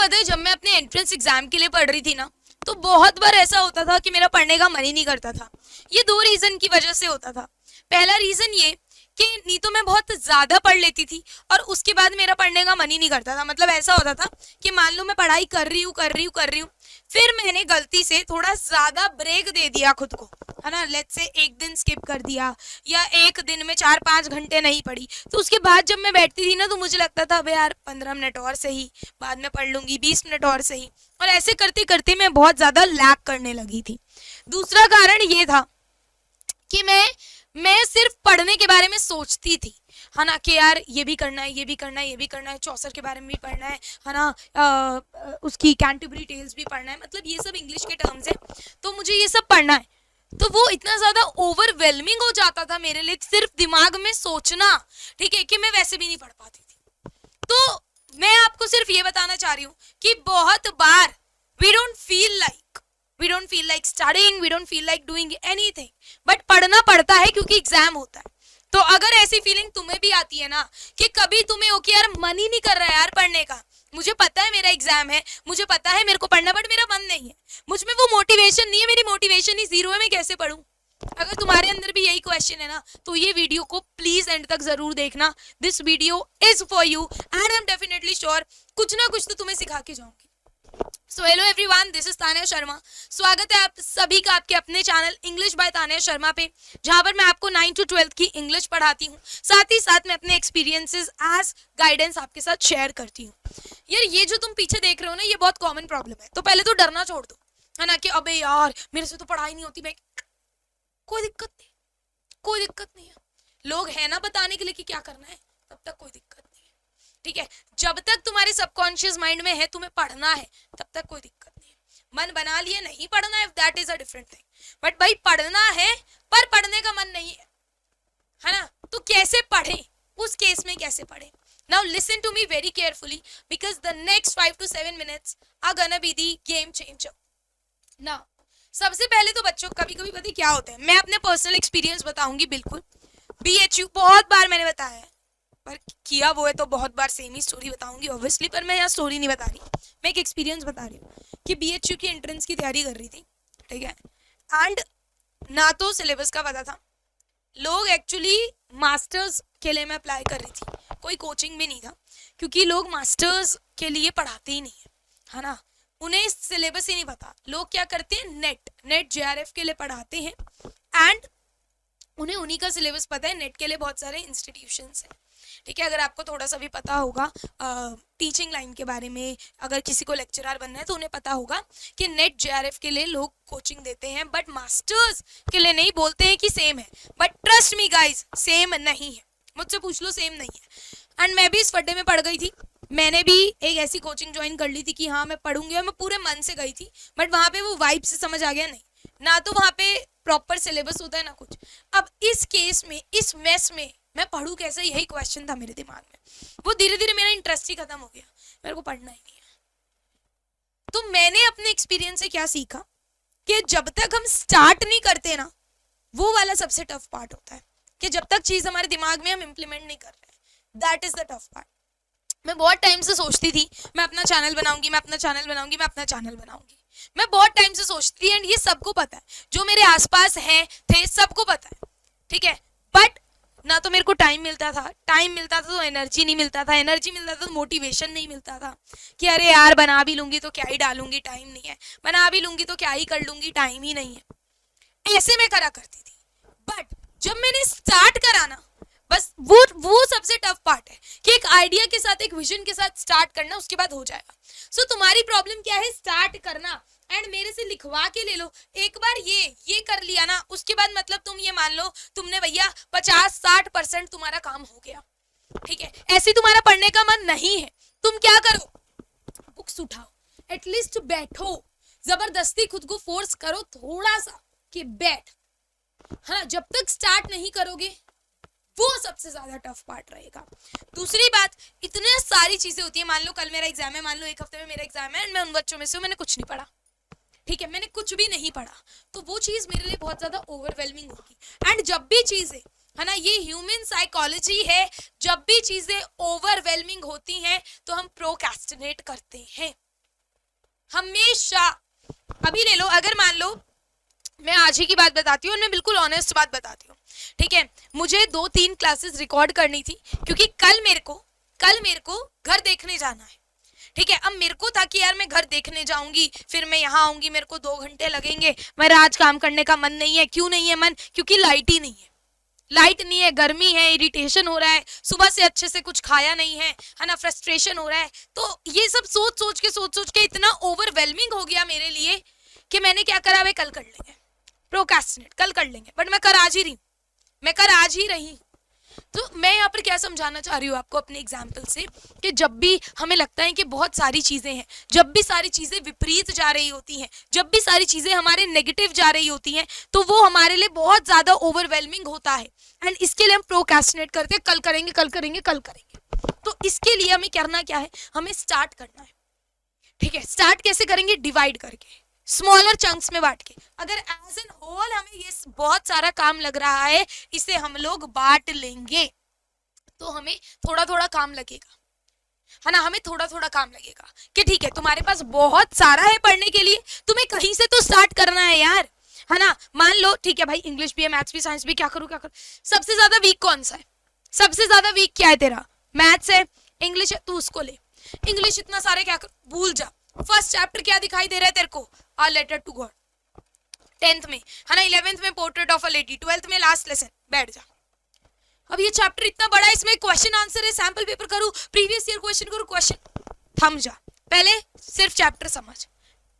पता है जब मैं अपने एंट्रेंस एग्जाम के लिए पढ़ रही थी ना, तो बहुत बार ऐसा होता था कि मेरा पढ़ने का मन ही नहीं करता था। ये दो रीजन की वजह से होता था। पहला रीजन ये कि नहीं तो मैं बहुत ज्यादा पढ़ लेती थी और उसके बाद मेरा पढ़ने का मन ही नहीं करता था। मतलब ऐसा होता था कि मान लो मैं पढ़ाई कर रही हूँ, फिर मैंने गलती से थोड़ा ज्यादा ब्रेक दे दिया खुद को, है ना, लेट्स से एक दिन स्किप कर दिया या एक दिन में 4-5 घंटे नहीं पढ़ी, तो उसके बाद जब मैं बैठती थी ना तो मुझे लगता था अबे यार 15 मिनट और सही, बाद में पढ़ लूंगी, 20 मिनट और सही, और ऐसे करते करते मैं बहुत ज्यादा लैग करने लगी थी। दूसरा कारण ये था कि मैं सिर्फ पढ़ने के बारे में सोचती थी, है ना, कि यार ये भी करना है, ये भी करना है, ये भी करना है, चौसर के बारे में भी पढ़ना है ना, उसकी कैंटरबरी टेल्स भी पढ़ना है, मतलब ये सब इंग्लिश के टर्म्स है, तो मुझे ये सब पढ़ना है। तो वो इतना ज्यादा ओवरवेलमिंग हो जाता था मेरे लिए सिर्फ दिमाग में सोचना, ठीक है, कि मैं वैसे भी नहीं पढ़ पाती थी। तो मैं आपको सिर्फ ये बताना चाह रही हूँ कि बहुत बार we don't feel like studying, we don't feel like doing anything, but पढ़ना पड़ता है क्योंकि एग्जाम होता है। तो अगर ऐसी फीलिंग तुम्हें भी आती है ना कि कभी तुम्हें हो कि यार मन ही नहीं कर रहा है यार पढ़ने का, मुझे पता है मेरा एग्जाम है, मुझे पता है मेरे को पढ़ना, बट मेरा मन नहीं है, मुझ में वो मोटिवेशन नहीं है, मेरी मोटिवेशन ही जीरो है, मैं कैसे पढूं? अगर तुम्हारे अंदर भी यही क्वेश्चन है ना, तो ये वीडियो को प्लीज एंड तक जरूर देखना। This video is for you and I am definitely sure कुछ ना कुछ तो तुम्हें सिखा के जाऊंगी। So hello everyone, this is Tanya Sharma. स्वागत है आप सभी का आपके अपने channel English by Tanya Sharma पे, जहां पर मैं आपको 9 to 12 की इंग्लिश पढ़ाती हूँ, साथ ही साथ मैं अपने एक्सपीरियंसेस एज गाइडेंस आपके साथ शेयर करती हूँ। यार ये जो तुम पीछे देख रहे हो ना, ये बहुत कॉमन प्रॉब्लम है। तो पहले तो डरना छोड़ दो, है ना, कि अबे यार मेरे से तो पढ़ाई नहीं होती, मैं कोई दिक्कत नहीं है। लोग है ना बताने के लिए कि क्या करना है, तब तक कोई दिक्कत नहीं है, ठीक है। जब तक तुम्हारे सबकॉन्शियस माइंड में है तुम्हें पढ़ना है, तब तक कोई दिक्कत नहीं है। मन बना लिए नहीं पढ़ना है, that is a different thing, but भाई पढ़ना है पर पढ़ने का मन नहीं है ना, तो कैसे पढ़े, उस केस में कैसे पढ़े? Now listen to me very carefully because the next 5 to 7 minutes are gonna be the game changer. Now सबसे पहले तो बच्चों कभी कभी पता क्या होता है, मैं अपने पर्सनल एक्सपीरियंस बताऊंगी। बिल्कुल BHU बहुत बार मैंने बताया है, पर किया वो है तो बहुत बार सेम ही स्टोरी बताऊंगी ऑब्वियसली, पर मैं यहाँ स्टोरी नहीं बता रही, मैं एक एक्सपीरियंस बता रही हूँ कि BHU की एंट्रेंस की तैयारी कर रही थी, ठीक है, एंड ना तो सिलेबस का पता था, लोग एक्चुअली मास्टर्स के लिए मैं अप्लाई कर रही थी, कोई कोचिंग भी नहीं था, क्योंकि लोग मास्टर्स के लिए पढ़ाते ही नहीं है ना, उन्हें सिलेबस ही नहीं पता। लोग क्या करते हैं, नेट JRF के लिए पढ़ाते हैं एंड उन्हें उन्हीं का सिलेबस पता है। नेट के लिए बहुत सारे इंस्टीट्यूशंस हैं, ठीक है। अगर आपको थोड़ा सा भी पता होगा टीचिंग लाइन के बारे में, अगर किसी को लेक्चरर बनना है तो उन्हें पता होगा कि नेट JRF के लिए लोग कोचिंग देते हैं, बट मास्टर्स के लिए नहीं। बोलते हैं कि सेम है, but trust me guys, same नहीं है, मुझसे पूछ लो, सेम नहीं है। एंड मैं भी इस फड्डे में पड़ गई थी, मैंने भी एक ऐसी कोचिंग ज्वाइन कर ली थी कि हाँ मैं पढ़ूंगी, और मैं पूरे मन से गई थी, बट वहां पे वो वाइब से समझ आ गया नहीं, ना तो वहां पे प्रॉपर सिलेबस होता है ना कुछ। अब इस केस में, इस मेस में मैं पढ़ूं कैसे, यही क्वेश्चन था मेरे दिमाग में। वो धीरे धीरे मेरा इंटरेस्ट ही खत्म हो गया, मेरे को पढ़ना ही नहीं है। तो मैंने अपने एक्सपीरियंस से क्या सीखा कि जब तक हम स्टार्ट नहीं करते ना, वो वाला सबसे टफ पार्ट होता है, कि जब तक चीज हमारे दिमाग में हम इम्प्लीमेंट नहीं कर रहे, that is the tough part. मैं बहुत टाइम से सोचती थी मैं अपना चैनल बनाऊंगी, मैं अपना चैनल बनाऊंगी, मैं अपना चैनल बनाऊंगी, मैं बहुत टाइम से सोचती थी, एंड ये सबको पता है, जो मेरे आसपास हैं थे सबको पता है, ठीक है। बट ना तो मेरे को टाइम मिलता था तो एनर्जी नहीं मिलता था, एनर्जी मिलता था तो मोटिवेशन नहीं मिलता था, कि अरे यार बना भी लूंगी तो क्या ही डालूंगी, टाइम नहीं है, बना भी लूंगी तो क्या ही कर लूंगी, टाइम ही नहीं है, ऐसे में करा करती थी। बट जब मैंने स्टार्ट करा ना, बस वो सबसे टफ पार्ट है कि एक आइडिया के साथ, एक विजन के साथ स्टार्ट करना, उसके बाद हो जाएगा। सो तुम्हारी प्रॉब्लम क्या है, स्टार्ट करना, एंड मेरे से लिखवा के ले लो। एक बार ये कर लिया ना, उसके बाद मतलब तुम ये मान लो तुमने भैया 50-60% तुम्हारा काम हो गया, ठीक है। ऐसे तुम्हारा पढ़ने का मन नहीं है, तुम क्या करो, बुक्स उठाओ, एटलीस्ट बैठो, जबरदस्ती खुद को फोर्स करो थोड़ा सा कि बैठ, हाँ। जब तक स्टार्ट नहीं करोगे वो सबसे ज्यादा टफ पार्ट रहेगा। दूसरी बात, इतने सारी चीजें होती है, मान लो कल मेरा एग्जाम है, मान लो एक हफ्ते में मेरा एग्जाम है, एंड मैं उन बच्चों में से मैंने कुछ नहीं पढ़ा, ठीक है, मैंने कुछ भी नहीं पढ़ा, तो वो चीज मेरे लिए बहुत ज्यादा ओवरवेलमिंग होगी। एंड जब भी चीजें, है ना, ये ह्यूमन साइकोलॉजी है, जब भी चीजें ओवरवेलमिंग होती हैं तो हम प्रोक्रेस्टिनेट करते हैं, हमेशा। अभी ले लो, अगर मान लो मैं आज ही की बात बताती हूँ और मैं बिल्कुल ऑनेस्ट बात बताती हूँ, ठीक है। मुझे 2-3 क्लासेस रिकॉर्ड करनी थी क्योंकि कल मेरे को घर देखने जाना है, ठीक है। अब मेरे को था कि यार मैं घर देखने जाऊंगी, फिर मैं यहाँ आऊंगी, मेरे को 2 घंटे लगेंगे, मेरा आज काम करने का मन नहीं है। क्यों नहीं है मन? क्योंकि लाइट ही नहीं है, लाइट नहीं है, गर्मी है, इरिटेशन हो रहा है, सुबह से अच्छे से कुछ खाया नहीं है ना, फ्रस्ट्रेशन हो रहा है। तो ये सब सोच सोच के इतना ओवरवेलमिंग हो गया मेरे लिए कि मैंने क्या करा, भाई कल कर लेंगे, प्रोक्रेस्टिनेट, कल कर लेंगे। बट मैं कर आज ही रही, मैं कर आज ही रही। तो मैं यहाँ पर क्या समझाना चाह रही हूँ आपको अपने एग्जाम्पल से, कि जब भी हमें लगता है कि बहुत सारी चीजें हैं, जब भी सारी चीजें विपरीत जा रही होती हैं, जब भी सारी चीजें हमारे नेगेटिव जा रही होती हैं, तो वो हमारे लिए बहुत ज्यादा ओवरवेलमिंग होता है। एंड इसके लिए हम प्रोक्रेस्टिनेट करते हैं, कल करेंगे कल करेंगे कल करेंगे। तो इसके लिए हमें करना क्या है, हमें स्टार्ट करना है, ठीक है। स्टार्ट कैसे करेंगे? डिवाइड करके, स्मॉलर चंक्स में बांट के। अगर एज एन होल हमें ये बहुत सारा काम लग रहा है, इसे हम लोग बांट लेंगे तो हमें थोड़ा थोड़ा काम लगेगा, है ना, हमें थोड़ा थोड़ा काम लगेगा कि ठीक है तुम्हारे पास बहुत सारा है पढ़ने के लिए, तुम्हें कहीं से तो स्टार्ट करना है यार, है ना। मान लो ठीक है भाई, इंग्लिश भी है, मैथ्स भी, साइंस भी, क्या करूं क्या करूं। सबसे ज्यादा वीक कौन सा है? सबसे ज्यादा वीक क्या है तेरा? मैथ्स है, इंग्लिश है, तू उसको ले। इंग्लिश इतना सारे क्या कर, भूल जा। फर्स्ट चैप्टर क्या दिखाई दे रहा है तेरे को? A letter to God. 10th में, है ना, 11th में portrait of a lady, 12th में लास्ट लेसन, बैठ जा। अब ये चैप्टर इतना बड़ा है, इसमें क्वेश्चन आंसर है, सैंपल पेपर करूं, प्रीवियस ईयर क्वेश्चन करूं, क्वेश्चन, थम जा। पहले सिर्फ चैप्टर समझ,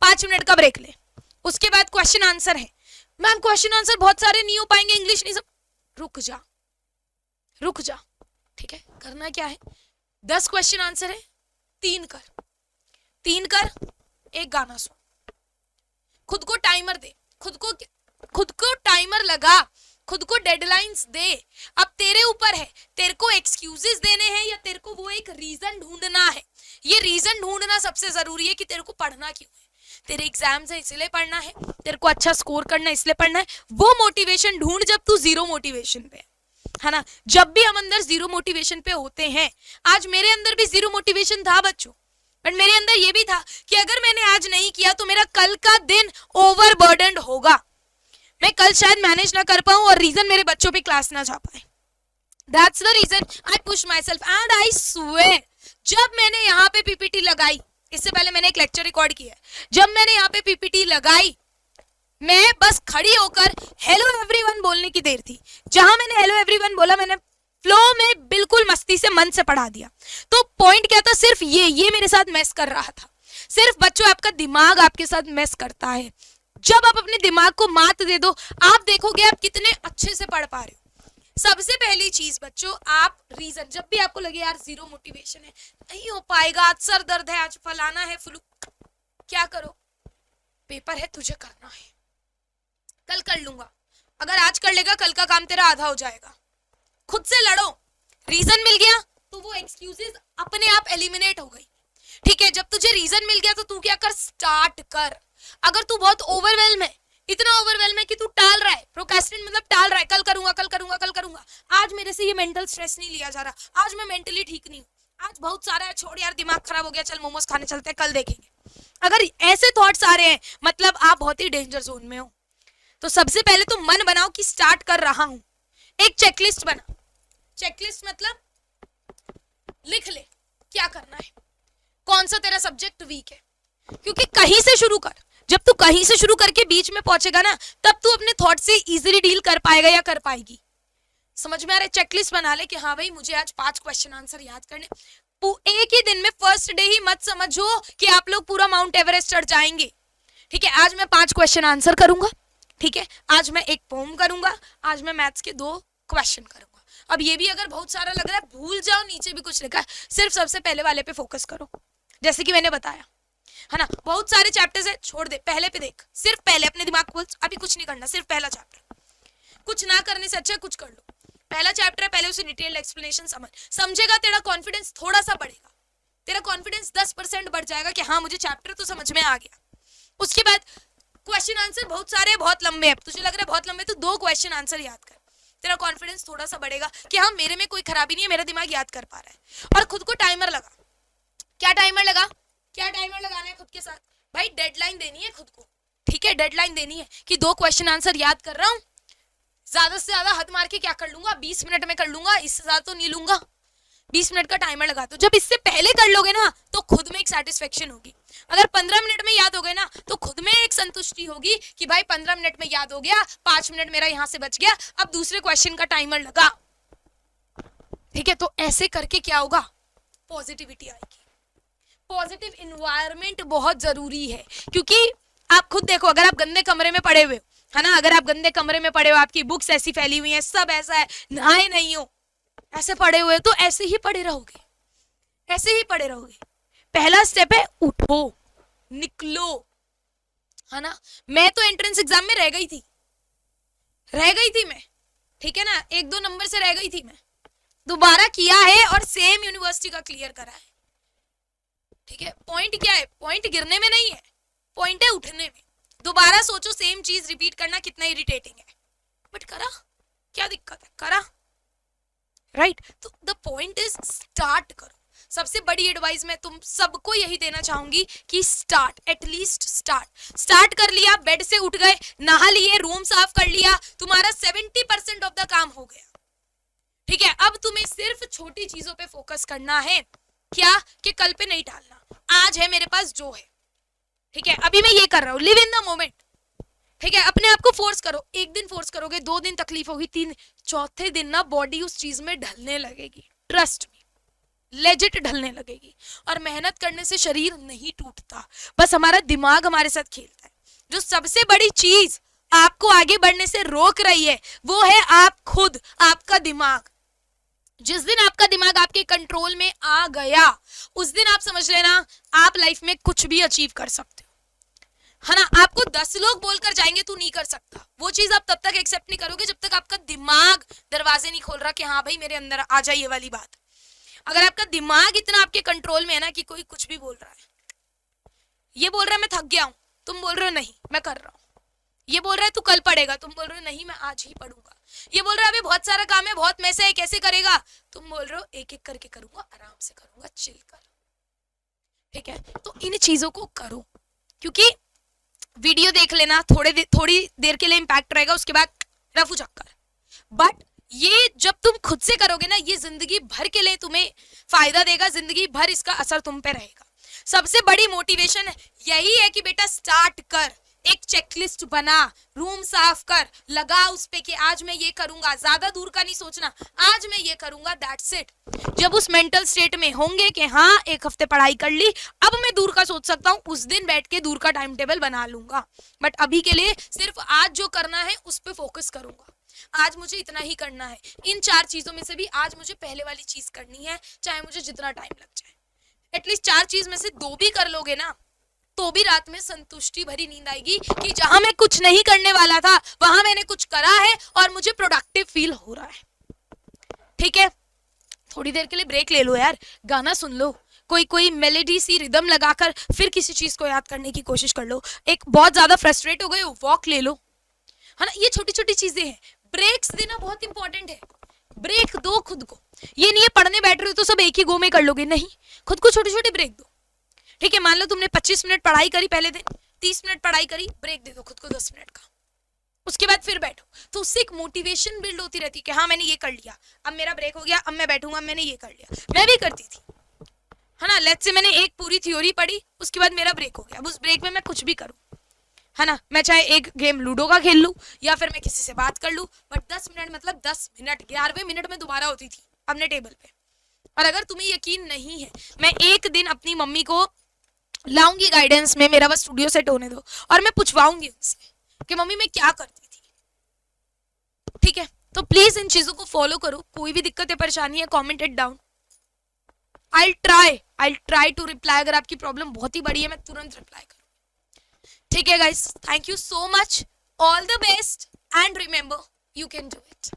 5 मिनट का ब्रेक ले, उसके बाद क्वेश्चन आंसर है। मैम क्वेश्चन आंसर बहुत सारे नहीं हो पाएंगे, इंग्लिश नहीं सब, रुक जा, रुक जा, ठीक है। करना क्या है, 10 क्वेश्चन आंसर है, 3 कर, 3 कर, एक गाना सुन, खुद को टाइमर दे, खुद को टाइमर लगा, खुद को डेडलाइंस दे। अब तेरे ऊपर है, तेरे को एक्सक्यूजेस देने हैं या तेरे को वो एक रीजन ढूंढना है। ये रीजन ढूंढना सबसे जरूरी है कि तेरे को पढ़ना क्यों है। तेरे एग्जाम्स है इसलिए पढ़ना है, तेरे को अच्छा स्कोर करना है इसलिए पढ़ना है। वो मोटिवेशन ढूंढ जब तू जीरो मोटिवेशन पे है ना। जब भी हम अंदर जीरो मोटिवेशन पे होते हैं, आज मेरे अंदर भी जीरो मोटिवेशन था बच्चों, बट मेरे अंदर ये भी था कि अगर मैंने आज नहीं किया तो मेरा कल का दिन ओवरबर्डन्ड होगा, मैं कल शायद मैनेज ना कर पाऊं और रीजन मेरे बच्चों पे क्लास ना जा पाए। That's the reason I push myself and I swear, जब मैंने यहाँ पे पीपीटी लगाई, इससे पहले मैंने एक लेक्चर रिकॉर्ड किया, जब मैंने यहाँ पे पीपीटी लगाई, मैं बस खड़ी होकर हेलो एवरीवन बोलने की देर थी। जहां मैंने हेलो एवरीवन बोला, मैंने फ्लो में बिल्कुल मस्ती से मन से पढ़ा दिया। तो पॉइंट क्या था, सिर्फ ये मेरे साथ मैस कर रहा था। सिर्फ बच्चों आपका दिमाग आपके साथ मैस करता है। जब आप अपने दिमाग को मात दे दो, आप देखोगे आप कितने अच्छे से पढ़ पा रहे हो। सबसे पहली चीज बच्चों, आप रीजन, जब भी आपको लगे यार जीरो मोटिवेशन है, नहीं हो पाएगा, आज सर दर्द है, आज फलाना है, क्या करो, पेपर है, तुझे करना है, कल कर लूंगा। अगर आज कर लेगा, कल का काम तेरा आधा हो जाएगा। खुद से लड़ो, रीजन मिल गया तो वो एक्सक्यूजेस अपने आप एलिमिनेट हो गई, ठीक है। जब तुझे रीजन मिल गया तो तू क्या कर, स्टार्ट कर। अगर तू बहुत ओवरवेल्म है, इतना ओवरवेल्म है कि तू टाल रहा है, प्रोक्रेस्टिनेट मतलब टाल रहा है, कल करूंगा कल करूंगा कल करूंगा, आज मेरे से ये मेंटल स्ट्रेस नहीं लिया जा रहा, आज मैं मेंटली ठीक नहीं हूँ, आज बहुत सारा है, छोड़ यार दिमाग खराब हो गया, चल मोमोज खाने चलते हैं, कल देखेंगे। अगर ऐसे थॉट्स आ रहे हैं, मतलब आप बहुत ही डेंजर जोन में हो। तो सबसे पहले तो मन बनाओ कि स्टार्ट कर रहा हूं। एक चेकलिस्ट बना, चेकलिस्ट मतलब लिख ले क्या करना है, कौन सा तेरा सब्जेक्ट वीक है, क्योंकि कहीं से शुरू कर। जब तू कहीं से शुरू करके बीच में पहुंचेगा ना, तब तू अपने थॉट से इजीली डील कर पाएगा या कर पाएगी। समझ में आ रहा है? चेकलिस्ट बना ले कि हाँ भाई मुझे आज 5 क्वेश्चन आंसर याद करने। एक ही दिन में, फर्स्ट डे ही मत समझो कि आप लोग पूरा माउंट एवरेस्ट चढ़ जाएंगे, ठीक है। आज मैं 5 क्वेश्चन आंसर करूंगा, ठीक है। आज मैं एक पोम करूंगा, आज मैं मैथ्स के 2 क्वेश्चन करूंगा। अब ये भी अगर बहुत सारा लग रहा है, भूल जाओ, नीचे भी कुछ लिखा है, सिर्फ सबसे पहले वाले पे फोकस करो, जैसे कि मैंने बताया, है ना। बहुत सारे चैप्टर्स है, छोड़ दे, पहले पे देख, सिर्फ पहले अपने दिमाग को, अभी कुछ नहीं करना, सिर्फ पहला चैप्टर। कुछ ना करने से अच्छा कुछ कर लो। पहला चैप्टर है, पहले उसे डिटेल्ड एक्सप्लेनेशन समझेगा, तेरा कॉन्फिडेंस थोड़ा सा बढ़ेगा, तेरा कॉन्फिडेंस 10% बढ़ जाएगा कि हाँ मुझे चैप्टर तो समझ में आ गया। उसके बाद क्वेश्चन आंसर बहुत सारे, बहुत लंबे हैं, तुझे लग रहा है बहुत लंबे, तो 2 क्वेश्चन आंसर याद कर, तेरा कॉन्फिडेंस थोड़ा सा बढ़ेगा कि हाँ मेरे में कोई खराबी नहीं है, मेरा दिमाग याद कर पा रहा है। और खुद को टाइमर लगा। क्या टाइमर लगा, क्या टाइमर लगाना है खुद के साथ, भाई डेडलाइन देनी है खुद को, ठीक है, डेडलाइन देनी है कि 2 क्वेश्चन आंसर याद कर रहा हूं, ज्यादा से ज्यादा हद मार के क्या कर लूंगा, 20 मिनट में कर लूंगा, इससे ज्यादा तो नहीं लूंगा। 20 मिनट का टाइमर लगा दो। जब इससे पहले कर लोगे ना तो खुद में एक सेटिस्फेक्शन होगी। अगर 15 मिनट में याद हो गए ना तो खुद में एक संतुष्टि होगी कि भाई 15 मिनट में याद हो गया, 5 मिनट मेरा यहां से बच गया, अब दूसरे क्वेश्चन का टाइमर लगा, ठीक है। तो ऐसे करके क्या होगा, पॉजिटिविटी आएगी। पॉजिटिव इन्वायरमेंट बहुत जरूरी है, क्योंकि आप खुद देखो, अगर आप गंदे कमरे में पड़े हुए हो, है ना, अगर आप गंदे कमरे में पड़े हो, आपकी बुक्स ऐसी फैली हुई हैं, सब ऐसा है, नहाए नहीं हो, ऐसे पड़े हुए, तो ऐसे ही पड़े रहोगे, ऐसे ही पड़े रहोगे। पहला स्टेप है उठो, निकलो, है ना। मैं तो एंट्रेंस एग्जाम में रह गई थी मैं, ठीक है ना, 1-2 नंबर से रह गई थी मैं, दोबारा किया है और सेम यूनिवर्सिटी का क्लियर करा है, ठीक है। पॉइंट क्या है, पॉइंट गिरने में नहीं है, पॉइंट है उठने में। दोबारा सोचो सेम चीज रिपीट करना कितना इरिटेटिंग है, बट करा, क्या दिक्कत है, करा, राइट। तो द पॉइंट इज स्टार्ट करो। सबसे बड़ी एडवाइस मैं तुम सबको यही देना चाहूंगी कि स्टार्ट, एटलीस्ट स्टार्ट कर लिया, बेड से उठ गए, नहा लिए, रूम साफ कर लिया, तुम्हारा 70% ऑफ द काम हो गया, ठीक है। अब तुम्हें सिर्फ छोटी चीजों पे फोकस करना है, क्या कि कल पे नहीं टालना, आज है मेरे पास जो है, ठीक है, अभी मैं ये कर रहा हूं, लिव इन द मोमेंट, ठीक है। अपने आप को फोर्स करो, 1 दिन फोर्स करोगे, 2 दिन तकलीफ होगी, 3, चौथे दिन ना बॉडी उस चीज में ढलने लगेगी, ट्रस्ट मी, लेजिट ढलने लगेगी। और मेहनत करने से शरीर नहीं टूटता, बस हमारा दिमाग हमारे साथ खेलता है। जो सबसे बड़ी चीज आपको आगे बढ़ने से रोक रही है वो है आप खुद, आपका दिमाग। जिस दिन आपका दिमाग आपके कंट्रोल में आ गया उस दिन आप समझ लेना आप लाइफ में कुछ भी अचीव कर सकते हो, है ना। आपको 10 लोग बोलकर जाएंगे तू नहीं कर सकता, वो चीज आप तब तक एक्सेप्ट नहीं करोगे जब तक आपका दिमाग दरवाजे नहीं खोल रहा कि हाँ भाई मेरे अंदर आ जाए ये वाली बात। अगर आपका दिमाग इतना आपके कंट्रोल में है ना कि कोई कुछ भी बोल रहा है, ये बोल रहा है मैं थक गया हूं, तुम बोल रहे हो नहीं मैं कर रहा हूं, ये बोल रहा है तू कल पढ़ेगा, तुम बोल रहे हो नहीं मैं आज ही पढ़ूंगा, ये बोल रहा है अभी बहुत सारा काम है, बहुत मैसे है, कैसे करेगा, तुम बोल रहे हो एक एक करके करूंगा, आराम से करूंगा, चिल कर, ठीक है। तो इन चीजों को करो, क्योंकि वीडियो देख लेना, थोड़ी देर के लिए इंपैक्ट रहेगा, उसके बाद रफू चक्कर, बट ये जब तुम खुद से करोगे ना ये जिंदगी भर के लिए तुम्हें फायदा देगा, जिंदगी भर इसका असर तुम पे रहेगा। सबसे बड़ी मोटिवेशन यही है कि बेटा स्टार्ट कर, एक चेकलिस्ट बना, रूम साफ कर, लगा उस पे कि आज मैं ये करूंगा, ज्यादा दूर का नहीं सोचना, आज मैं ये करूंगा, दैट्स इट। जब उस मेंटल स्टेट में होंगे कि हाँ 1 हफ्ते पढ़ाई कर ली, अब मैं दूर का सोच सकता हूँ, उस दिन बैठ के दूर का टाइम टेबल बना लूंगा, बट अभी के लिए सिर्फ आज जो करना है उस पर फोकस करूंगा, आज मुझे इतना ही करना है। इन 4 चीजों में से भी आज मुझे पहले वाली चीज करनी है, चाहे मुझे जितना टाइम लग जाए। एटलीस्ट 4 चीज में से 2 भी कर लोगे ना तो भी रात में संतुष्टि भरी नींद आएगी कि जहां मैं कुछ नहीं करने वाला था वहां मैंने कुछ करा है और मुझे प्रोडक्टिव फील हो रहा है, ठीक है। थोड़ी देर के लिए ब्रेक ले लो यार, गाना सुन लो, कोई मेलोडी सी रिदम लगाकर फिर किसी चीज को याद करने की कोशिश कर लो। एक बहुत ज्यादा फ्रस्ट्रेट हो गए हो, वॉक ले लो, है ना। ये छोटी छोटी चीजें हैं, ब्रेक्स देना बहुत इंपॉर्टेंट है, ब्रेक दो खुद को। ये नहीं है पढ़ने बैठ रहे हो तो सब एक ही गो में कर लोगे, नहीं, खुद को छोटे छोटे ब्रेक दो, ठीक है। मान लो तुमने 25 मिनट पढ़ाई करी पहले दिन, 30 मिनट पढ़ाई करी, ब्रेक दे दो खुद को 10 मिनट का, उसके बाद फिर बैठो, तो उससे एक मोटिवेशन बिल्ड होती रहती है कि हाँ मैंने ये कर लिया, अब मेरा ब्रेक हो गया, अब मैं बैठूंगा, अब मैंने ये कर लिया। मैं भी करती थी, है ना, लेट्स से मैंने एक पूरी थ्योरी पढ़ी, उसके बाद मेरा ब्रेक हो गया, अब उस ब्रेक में मैं कुछ भी करूँ, है ना, मैं चाहे एक गेम लूडो का खेल लूं या फिर मैं किसी से बात कर लूं, बट 10 मिनट मतलब 10 मिनट 11वें मिनट में दोबारा होती थी अपने टेबल पे। और अगर तुम्हें यकीन नहीं है, मैं एक दिन अपनी मम्मी को लाऊंगी गाइडेंस में, मेरा बस स्टूडियो सेट होने दो, और मैं पूछवाऊंगी उनसे कि मम्मी मैं क्या करती थी, ठीक है। तो प्लीज इन चीजों को फॉलो करो, कोई भी दिक्कत है परेशानी है comment it down, I try to reply. अगर आपकी प्रॉब्लम बहुत ही बड़ी है मैं तुरंत रिप्लाई करूँ, ठीक है guys. Thank you so much, all the best and remember you can do it.